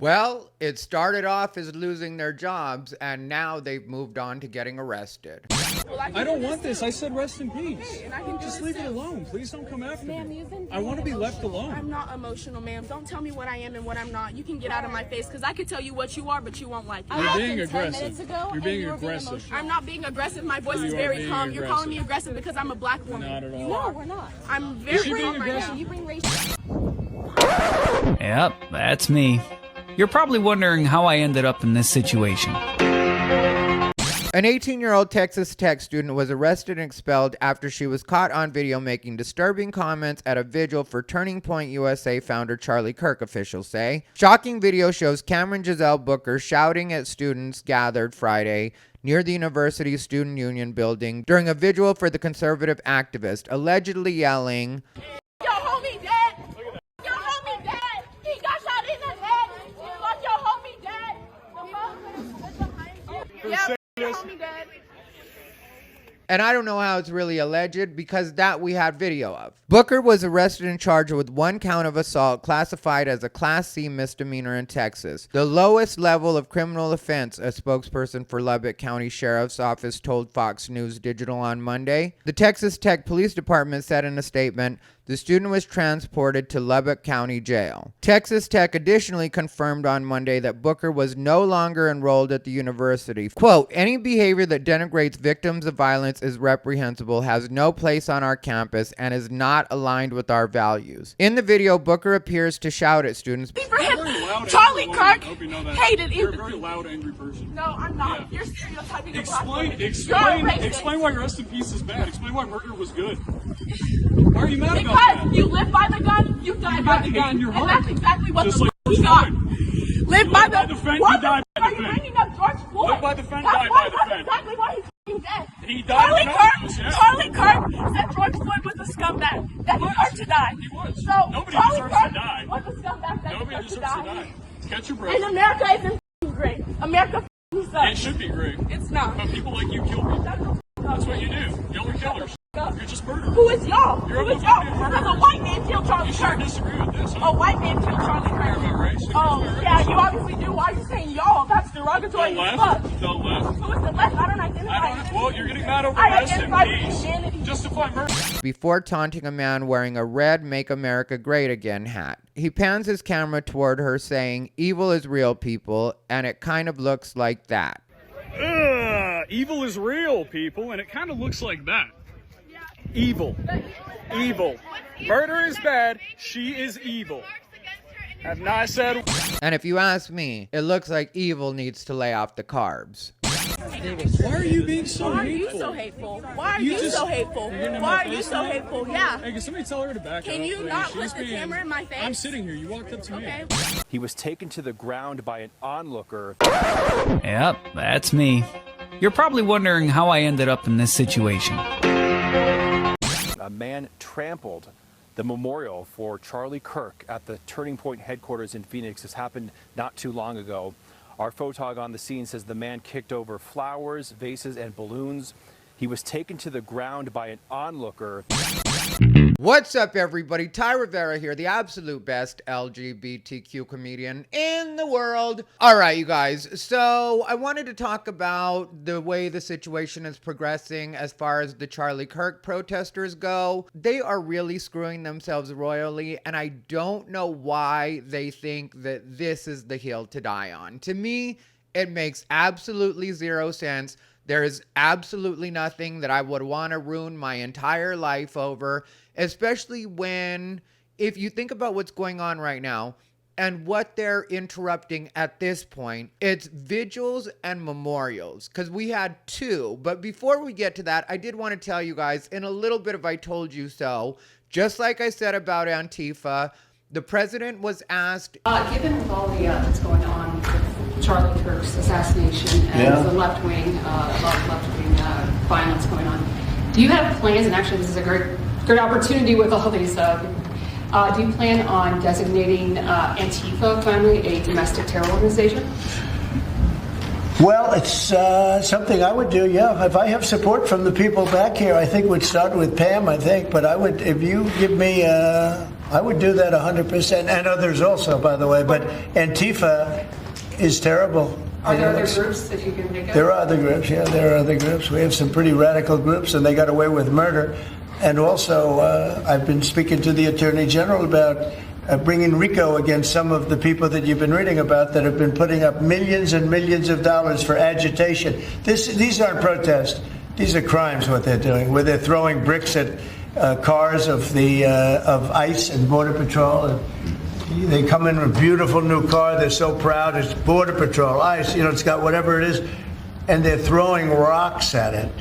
Well, it started off as losing their jobs, and now they've moved on to getting arrested. I don't want this. I said rest in peace. Just leave it alone. Please don't come after me. I want to be left alone. I'm not emotional, ma'am. Don't tell me what I am and what I'm not. You can get out of my face, because I could tell you what you are, but you won't like it. You're being aggressive. You're being aggressive. I'm not being aggressive. My voice is very calm. You're calling me aggressive because I'm a black woman. Not at all. No, we're not. I'm very calm right now. You bring race. Yep, that's me. You're probably wondering how I ended up in this situation. An 18-year-old Texas Tech student was arrested and expelled after she was caught on video making disturbing comments at a vigil for Turning Point USA founder Charlie Kirk, officials say. Shocking video shows Camryn Giselle Booker shouting at students gathered Friday near the university's Student Union building during a vigil for the conservative activist, allegedly yelling, "Yo, homie dead! Yo, homie dead! He got shot in the head! Fuck your homie dead! Yeah, your homie dead." and I don't know how it's really alleged because that we had video of. Booker was arrested and charged with 1 count of assault classified as a Class C misdemeanor in Texas, the lowest level of criminal offense, a spokesperson for Lubbock County Sheriff's Office told Fox News Digital on Monday. The Texas Tech Police Department said in a statement, the student was transported to Lubbock County Jail. Texas Tech additionally confirmed on Monday that Booker was no longer enrolled at the university. Quote, any behavior that denigrates victims of violence is reprehensible, has no place on our campus, and is not aligned with our values. In the video, Booker appears to shout at students. For him, Charlie Kirk hated empathy. You're a very loud, angry person. No, I'm not. Yeah. You're stereotyping a black Explain woman. why rest in peace is bad. Explain why murder was good. Why are you mad about that? Because you live by the gun, you die by the gun. You're And that's exactly what just the like he got. Live by by the the fence, What you die by are the you fence. bringing up George Floyd? Live by the fence, That's die why- by the that's fence. exactly why he's fucking dead. He died in Charlie Kirk said George Floyd was a scumbag. That he deserved to die. He was. So Nobody Charlie deserves to Kirk die. was a scumbag that Nobody deserved deserves to to die. die. Catch your breath. And America isn't great. America It sucks. should be great. It's not. But people like you kill people. That's what you do. Y'all are killers. You're just murderers. Who is y'all? You're Who is a y'all? murderer. Because a white man killed Charlie You sure Kirk. disagree with this, huh? A white man killed Charlie Care Kirk. about race? Oh, yeah, you obviously do. Why are you saying y'all? That's derogatory The as left? fuck. The left? Who is the left? I don't identify. Well, you're getting mad over I rest in identify with peace. humanity. Justify murder. Before taunting a man wearing a red Make America Great Again hat. He pans his camera toward her saying, evil is real, people, and it kind of looks like that. Evil is real, people, and it kind of looks like that. Evil. Evil. Murder is bad. She is evil. Have not said. And if you ask me, it looks like evil needs to lay off the carbs. Why are you being so Why are you hateful? so hateful? Why are you so hateful? Why are you so hateful? Yeah. Hey, can somebody tell her to back up? Can you please? not She's put the camera in my face? I'm sitting here. You walked up to me. Okay. He was taken to the ground by an onlooker. Yep, that's me. You're probably wondering how I ended up in this situation. A man trampled the memorial for Charlie Kirk at the Turning Point headquarters in Phoenix. This happened not too long ago. Our photog on the scene says the man kicked over flowers, vases, and balloons. He was taken to the ground by an onlooker. What's up, everybody? Ty Rivera here, the absolute best LGBTQ comedian in the world. All right, you guys. So I wanted to talk about the way the situation is progressing as far as the Charlie Kirk protesters go. They are really screwing themselves royally, and I don't know why they think that this is the hill to die on. To me, it makes absolutely zero sense. There is absolutely nothing that I would want to ruin my entire life over, especially when, if you think about what's going on right now and what they're interrupting at this point, it's vigils and memorials, because we had 2. But before we get to that, I did want to tell you guys in a little bit of I told you so, just like I said about Antifa, the president was asked. Given all the that's going on with Charlie Kirk's assassination and the left-wing, a lot of left-wing violence going on, do you have plans? And actually, this is a great opportunity with all these. Do you plan on designating Antifa finally a domestic terror organization? Well, it's something I would do, yeah. If I have support from the people back here, I think we'd start with Pam, I think. But I would, if you give me I would do that 100%, and others also, by the way. But Antifa is terrible. Are there other groups that you can think of? There are other groups, yeah, there are other groups. We have some pretty radical groups, and they got away with murder. And also, I've been speaking to the Attorney General about bringing RICO against some of the people that you've been reading about that have been putting up millions and millions of dollars for agitation. These aren't protests. These are crimes, what they're doing, where they're throwing bricks at cars of ICE and Border Patrol. And they come in with a beautiful new car. They're so proud. It's Border Patrol, ICE, it's got whatever it is. And they're throwing rocks at it.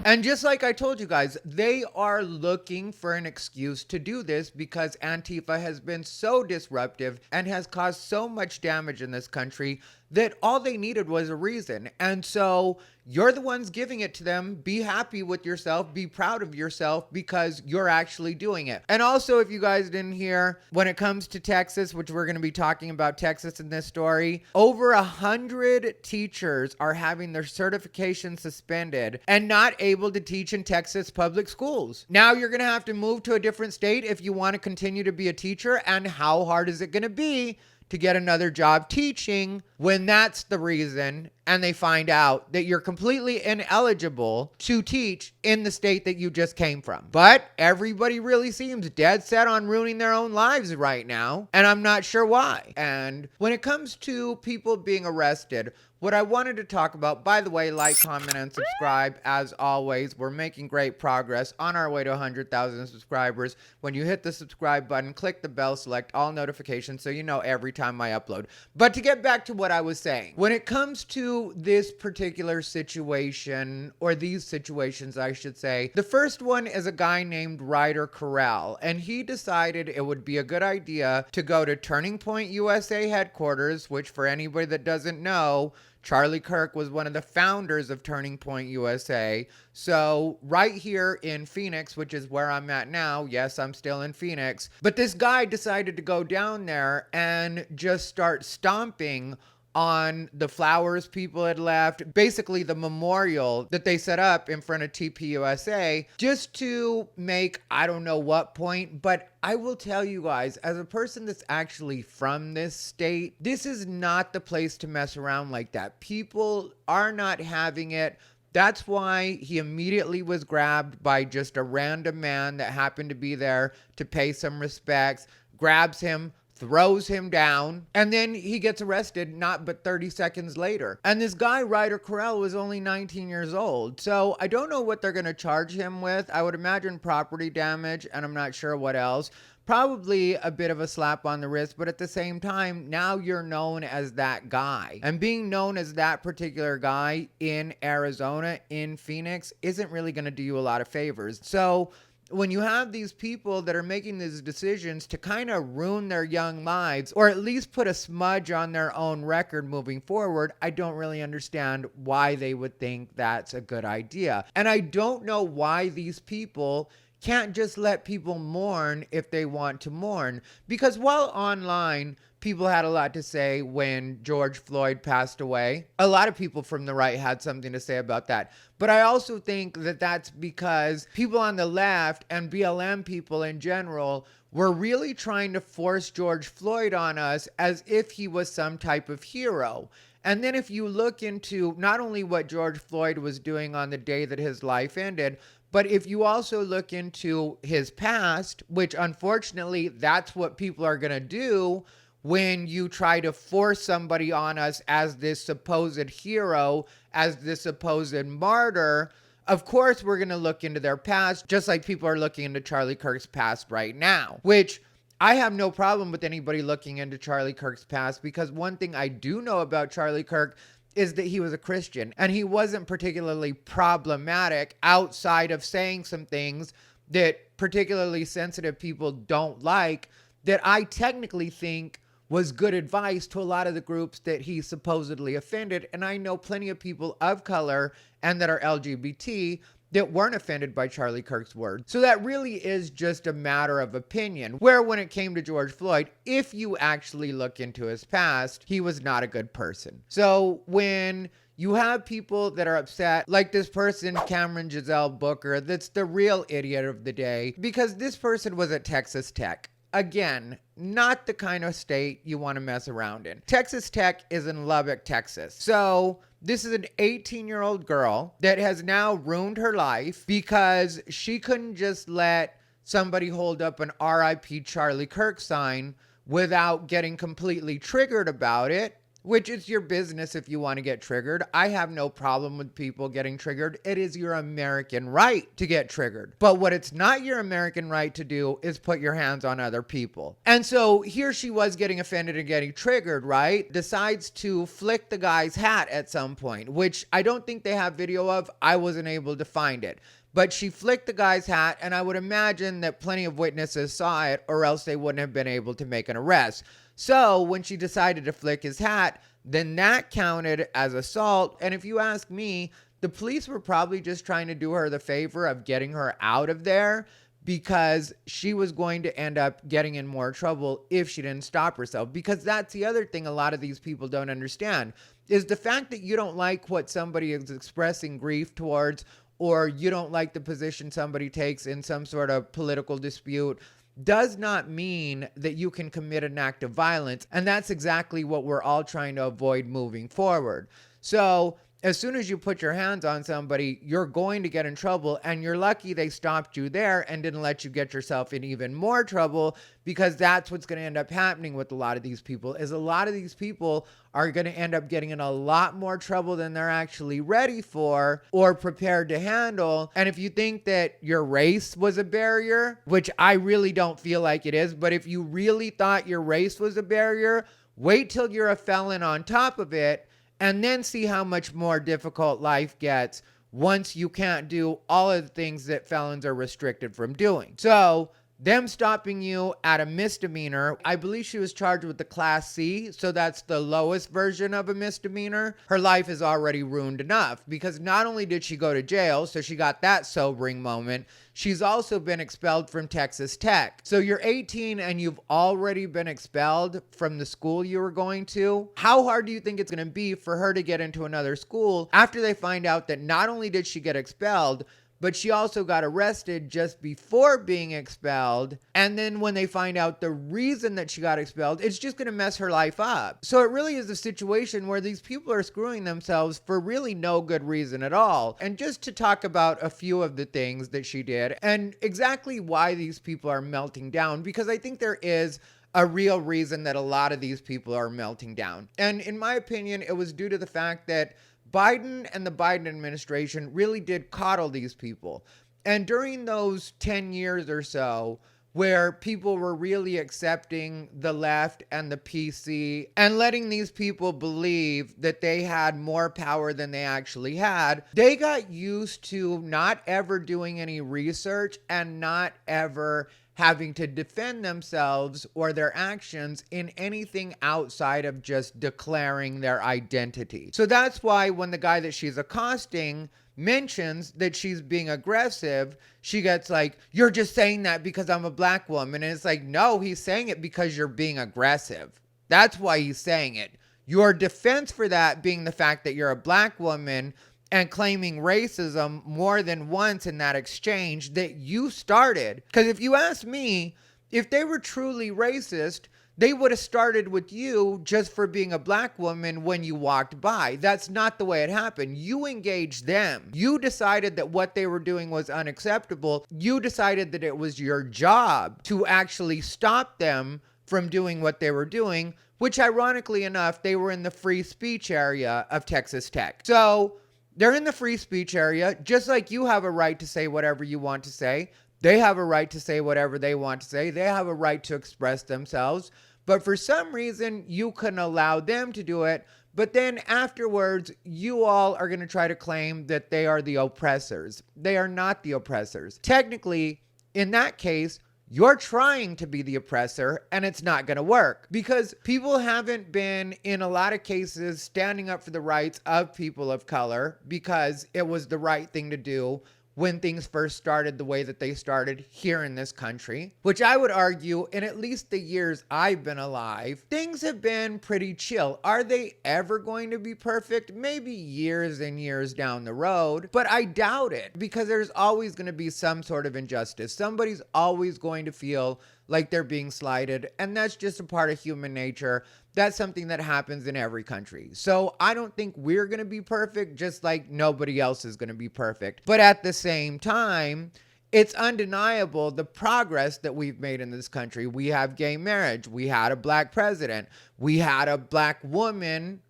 And just like I told you guys, they are looking for an excuse to do this because Antifa has been so disruptive and has caused so much damage in this country that all they needed was a reason. And so you're the ones giving it to them. Be happy with yourself. Be proud of yourself because you're actually doing it. And also, if you guys didn't hear, when it comes to Texas, which we're going to be talking about Texas in this story, over 100 teachers are having their certification suspended and not able to teach in Texas public schools. Now you're going to have to move to a different state if you want to continue to be a teacher. And how hard is it going to be to get another job teaching when that's the reason and they find out that you're completely ineligible to teach in the state that you just came from? But everybody really seems dead set on ruining their own lives right now, and I'm not sure why. And when it comes to people being arrested, what I wanted to talk about, by the way, like, comment, and subscribe. As always, we're making great progress on our way to 100,000 subscribers. When you hit the subscribe button, click the bell, select all notifications so you know every time I upload. But to get back to what I was saying, when it comes to this particular situation, or these situations, I should say, the first one is a guy named Ryder Corral, and he decided it would be a good idea to go to Turning Point USA headquarters, which, for anybody that doesn't know, Charlie Kirk was one of the founders of Turning Point USA. So right here in Phoenix, which is where I'm at now, yes, I'm still in Phoenix, but this guy decided to go down there and just start stomping on the flowers people had left, basically the memorial that they set up in front of TPUSA, just to make I don't know what point. But I will tell you guys, as a person that's actually from this state, this is not the place to mess around like that. People are not having it. That's why he immediately was grabbed by just a random man that happened to be there to pay some respects, grabs him, throws him down, and then he gets arrested not but 30 seconds later. And this guy, Ryder Corral, was only 19 years old. So I don't know what they're going to charge him with. I would imagine property damage, and I'm not sure what else. Probably a bit of a slap on the wrist, but at the same time, now you're known as that guy. And being known as that particular guy in Arizona, in Phoenix, isn't really going to do you a lot of favors. So when you have these people that are making these decisions to kind of ruin their young lives, or at least put a smudge on their own record moving forward, I don't really understand why they would think that's a good idea. And I don't know why these people can't just let people mourn if they want to mourn. Because while online, people had a lot to say when George Floyd passed away, a lot of people from the right had something to say about that. But I also think that that's because people on the left and BLM people in general were really trying to force George Floyd on us as if he was some type of hero. And then if you look into not only what George Floyd was doing on the day that his life ended, but if you also look into his past, which unfortunately that's what people are going to do when you try to force somebody on us as this supposed hero, as this supposed martyr, of course we're going to look into their past, just like people are looking into Charlie Kirk's past right now, which I have no problem with anybody looking into Charlie Kirk's past, because one thing I do know about Charlie Kirk is that he was a Christian, and he wasn't particularly problematic outside of saying some things that particularly sensitive people don't like, that I technically think was good advice to a lot of the groups that he supposedly offended. And I know plenty of people of color and that are LGBT that weren't offended by Charlie Kirk's words. So that really is just a matter of opinion, where when it came to George Floyd, if you actually look into his past, he was not a good person. So when you have people that are upset, like this person, Camryn Giselle Booker, that's the real idiot of the day, because this person was at Texas Tech. again, not the kind of state you want to mess around in. Texas Tech is in Lubbock, Texas. So this is an 18-year-old girl that has now ruined her life because she couldn't just let somebody hold up an RIP Charlie Kirk sign without getting completely triggered about it, which is your business if you want to get triggered. I have no problem with people getting triggered. It is your American right to get triggered. But what it's not your American right to do is put your hands on other people. And so here she was getting offended and getting triggered, right? Decides to flick the guy's hat at some point, which I don't think they have video of. I wasn't able to find it. But she flicked the guy's hat, and I would imagine that plenty of witnesses saw it, or else they wouldn't have been able to make an arrest. So when she decided to flick his hat, then that counted as assault. And if you ask me, the police were probably just trying to do her the favor of getting her out of there, because she was going to end up getting in more trouble if she didn't stop herself. Because that's the other thing a lot of these people don't understand, is the fact that you don't like what somebody is expressing grief towards, or you don't like the position somebody takes in some sort of political dispute, does not mean that you can commit an act of violence. And that's exactly what we're all trying to avoid moving forward. So as soon as you put your hands on somebody, you're going to get in trouble, and you're lucky they stopped you there and didn't let you get yourself in even more trouble, because that's what's going to end up happening with a lot of these people, is a lot of these people are going to end up getting in a lot more trouble than they're actually ready for or prepared to handle. And if you think that your race was a barrier, which I really don't feel like it is, but if you really thought your race was a barrier, wait till you're a felon on top of it, and then see how much more difficult life gets once you can't do all of the things that felons are restricted from doing. So them stopping you at a misdemeanor, I believe she was charged with the Class C, so that's the lowest version of a misdemeanor. Her life is already ruined enough, because not only did she go to jail, so she got that sobering moment, she's also been expelled from Texas Tech. So you're 18 and you've already been expelled from the school you were going to. How hard do you think it's going to be for her to get into another school after they find out that not only did she get expelled, but she also got arrested just before being expelled? And then when they find out the reason that she got expelled, it's just going to mess her life up. So it really is a situation where these people are screwing themselves for really no good reason at all. And just to talk about a few of the things that she did and exactly why these people are melting down, because I think there is a real reason that a lot of these people are melting down. And in my opinion, it was due to the fact that Biden and the Biden administration really did coddle these people. And during those 10 years or so, where people were really accepting the left and the PC and letting these people believe that they had more power than they actually had, they got used to not ever doing any research and not ever having to defend themselves or their actions in anything outside of just declaring their identity. So that's why when the guy that she's accosting mentions that she's being aggressive, she gets like, "You're just saying that because I'm a black woman." And it's like, no, he's saying it because you're being aggressive. That's why he's saying it. Your defense for that being the fact that you're a black woman and claiming racism more than once in that exchange that you started. Because if you ask me, if they were truly racist, they would have started with you just for being a black woman when you walked by. That's not the way it happened. You engaged them. You decided that what they were doing was unacceptable. You decided that it was your job to actually stop them from doing what they were doing, which ironically enough, they were in the free speech area of Texas Tech. So they're in the free speech area, just like you have a right to say whatever you want to say. They have a right to say whatever they want to say. They have a right to express themselves. But for some reason, you couldn't allow them to do it. But then afterwards, you all are going to try to claim that they are the oppressors. They are not the oppressors. Technically, in that case, you're trying to be the oppressor, and it's not going to work, because people haven't been, in a lot of cases, standing up for the rights of people of color because it was the right thing to do when things first started the way that they started here in this country, which I would argue in at least the years I've been alive, things have been pretty chill. Are they ever going to be perfect? Maybe years and years down the road, but I doubt it, because there's always going to be some sort of injustice. Somebody's always going to feel like they're being slighted. And that's just a part of human nature. That's something that happens in every country. So I don't think we're going to be perfect, just like nobody else is going to be perfect. But at the same time, it's undeniable the progress that we've made in this country. We have gay marriage. We had a black president. We had a black woman,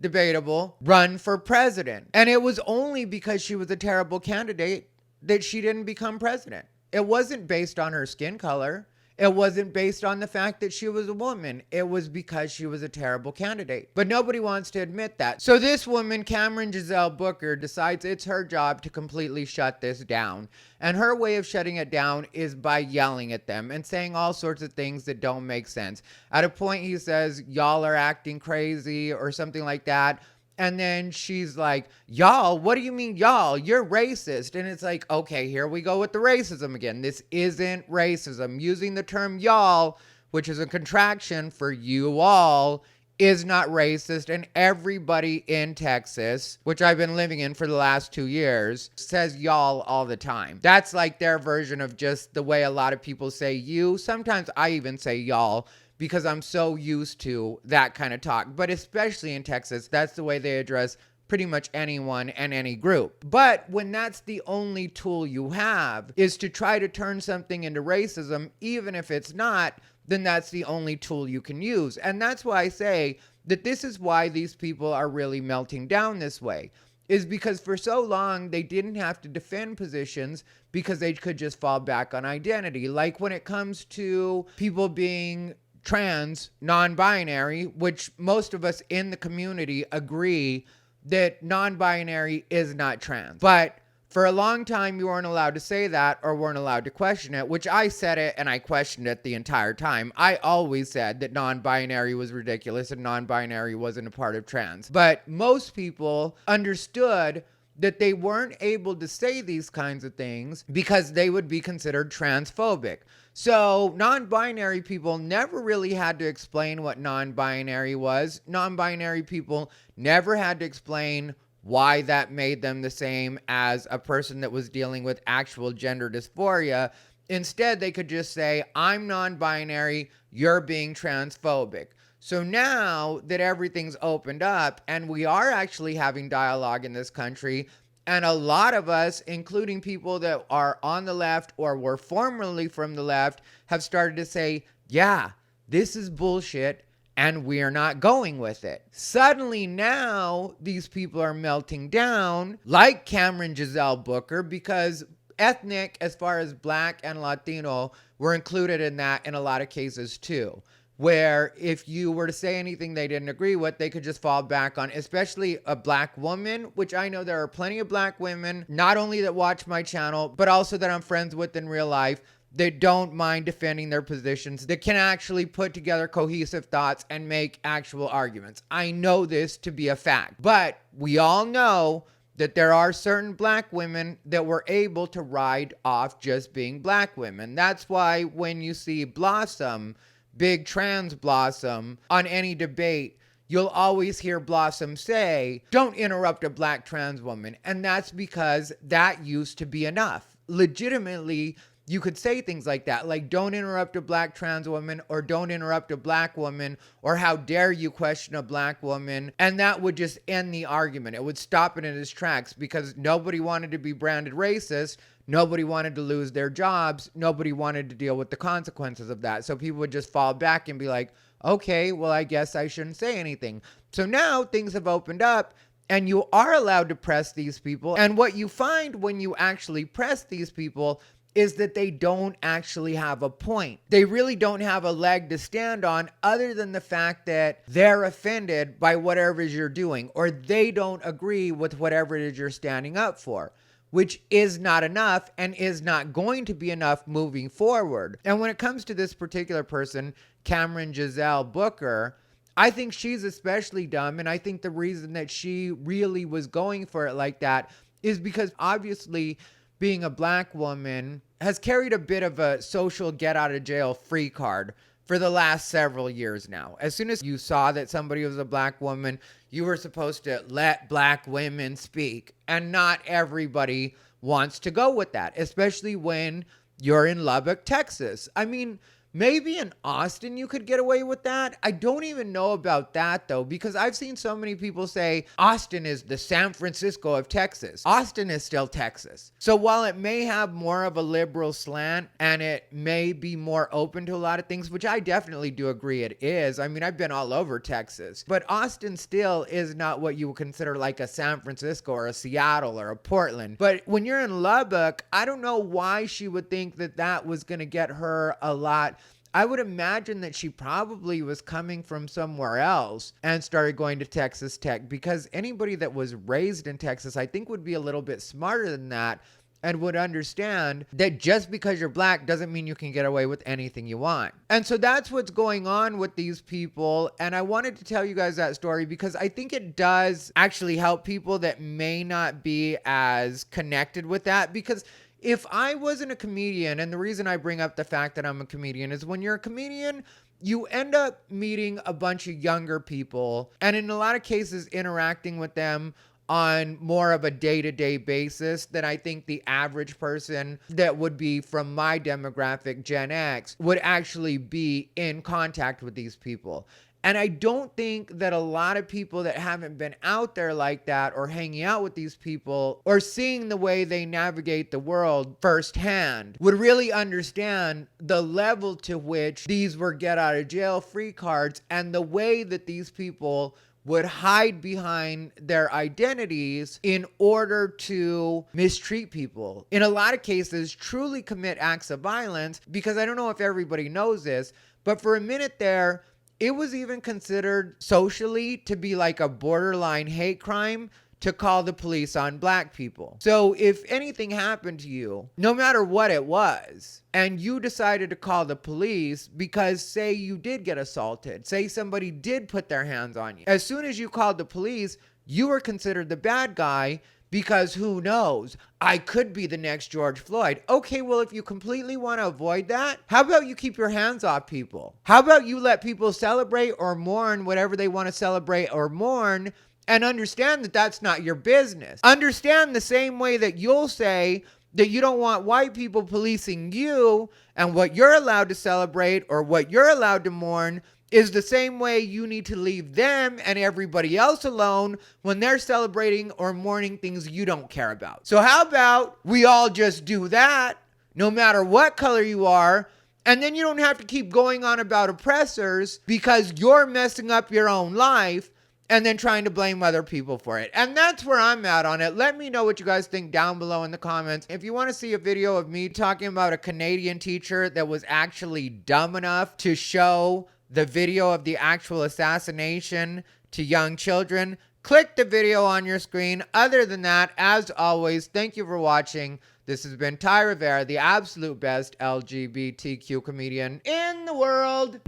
debatable, run for president. And it was only because she was a terrible candidate that she didn't become president. It wasn't based on her skin color. It wasn't based on the fact that she was a woman. It was because she was a terrible candidate. But nobody wants to admit that. So this woman, Camryn Giselle Booker, decides it's her job to completely shut this down. And her way of shutting it down is by yelling at them and saying all sorts of things that don't make sense. At a point, he says, y'all are acting crazy or something like that. And then she's like, y'all, what do you mean y'all? You're racist. And it's like, okay, here we go with the racism again. This isn't racism. Using the term y'all, which is a contraction for you all, is not racist. And everybody in Texas, which I've been living in for the last 2 years, says y'all all the time. That's like their version of just the way a lot of people say you. Sometimes I even say y'all, because I'm so used to that kind of talk. But especially in Texas, that's the way they address pretty much anyone and any group. But when that's the only tool you have is to try to turn something into racism, even if it's not, then that's the only tool you can use. And that's why I say that this is why these people are really melting down this way, is because for so long they didn't have to defend positions because they could just fall back on identity. Like when it comes to people being trans, non-binary, which most of us in the community agree that non-binary is not trans. But for a long time, you weren't allowed to say that or weren't allowed to question it, which I said it and I questioned it the entire time. I always said that non-binary was ridiculous and non-binary wasn't a part of trans. But most people understood that they weren't able to say these kinds of things because they would be considered transphobic. So non-binary people never really had to explain what non-binary was. Non-binary people never had to explain why that made them the same as a person that was dealing with actual gender dysphoria. Instead, they could just say, I'm non-binary, you're being transphobic. So now that everything's opened up and we are actually having dialogue in this country, and a lot of us, including people that are on the left or were formerly from the left, have started to say, yeah, this is bullshit and we're not going with it. Suddenly now these people are melting down, like Camryn Giselle Booker, because ethnic, as far as black and Latino, were included in that in a lot of cases too, where if you were to say anything they didn't agree with, they could just fall back on, especially a black woman, which I know there are plenty of black women, not only that watch my channel, but also that I'm friends with in real life, that don't mind defending their positions, that can actually put together cohesive thoughts and make actual arguments. I know this to be a fact, but we all know that there are certain black women that were able to ride off just being black women. That's why when you see Blossom, big trans Blossom, on any debate, you'll always hear Blossom say, don't interrupt a black trans woman. And that's because that used to be enough. Legitimately, you could say things like that, like don't interrupt a black trans woman, or don't interrupt a black woman, or how dare you question a black woman. And that would just end the argument. It would stop it in its tracks because nobody wanted to be branded racist. Nobody wanted to lose their jobs. Nobody wanted to deal with the consequences of that. So people would just fall back and be like, okay, well, I guess I shouldn't say anything. So now things have opened up and you are allowed to press these people. And what you find when you actually press these people is that they don't actually have a point. They really don't have a leg to stand on other than the fact that they're offended by whatever it is you're doing, or they don't agree with whatever it is you're standing up for, which is not enough and is not going to be enough moving forward. And when it comes to this particular person, Camryn Giselle Booker, I think she's especially dumb. And I think the reason that she really was going for it like that is because obviously being a black woman has carried a bit of a social get out of jail free card for the last several years now. As soon as you saw that somebody was a black woman, you were supposed to let black women speak. And not everybody wants to go with that, especially when you're in Lubbock, Texas. I mean, maybe in Austin you could get away with that. I don't even know about that though, because I've seen so many people say Austin is the San Francisco of Texas. Austin is still Texas. So while it may have more of a liberal slant and it may be more open to a lot of things, which I definitely do agree it is. I mean, I've been all over Texas, but Austin still is not what you would consider like a San Francisco or a Seattle or a Portland. But when you're in Lubbock, I don't know why she would think that that was going to get her a lot. I would imagine that she probably was coming from somewhere else and started going to Texas Tech, because anybody that was raised in Texas, I think, would be a little bit smarter than that and would understand that just because you're black doesn't mean you can get away with anything you want. And so that's what's going on with these people. And I wanted to tell you guys that story because I think it does actually help people that may not be as connected with that. Because if I wasn't a comedian, and the reason I bring up the fact that I'm a comedian is when you're a comedian, you end up meeting a bunch of younger people, and in a lot of cases interacting with them on more of a day-to-day basis than I think the average person that would be from my demographic, Gen X, would actually be in contact with these people. And I don't think that a lot of people that haven't been out there like that or hanging out with these people or seeing the way they navigate the world firsthand would really understand the level to which these were get out of jail free cards and the way that these people would hide behind their identities in order to mistreat people. In a lot of cases, truly commit acts of violence, because I don't know if everybody knows this, but for a minute there, it was even considered socially to be like a borderline hate crime to call the police on black people. So if anything happened to you, no matter what it was, and you decided to call the police because say you did get assaulted, say somebody did put their hands on you, as soon as you called the police, you were considered the bad guy. Because who knows? I could be the next George Floyd. Okay, well, if you completely want to avoid that, how about you keep your hands off people? How about you let people celebrate or mourn whatever they want to celebrate or mourn, and understand that that's not your business? Understand the same way that you'll say that you don't want white people policing you, and what you're allowed to celebrate or what you're allowed to mourn is the same way you need to leave them and everybody else alone when they're celebrating or mourning things you don't care about. So how about we all just do that, no matter what color you are, and then you don't have to keep going on about oppressors because you're messing up your own life and then trying to blame other people for it. And that's where I'm at on it. Let me know what you guys think down below in the comments. If you want to see a video of me talking about a Canadian teacher that was actually dumb enough to show the video of the actual assassination to young children, click the video on your screen. Other than that, as always, thank you for watching. This has been Ty Rivera, the absolute best LGBTQ comedian in the world.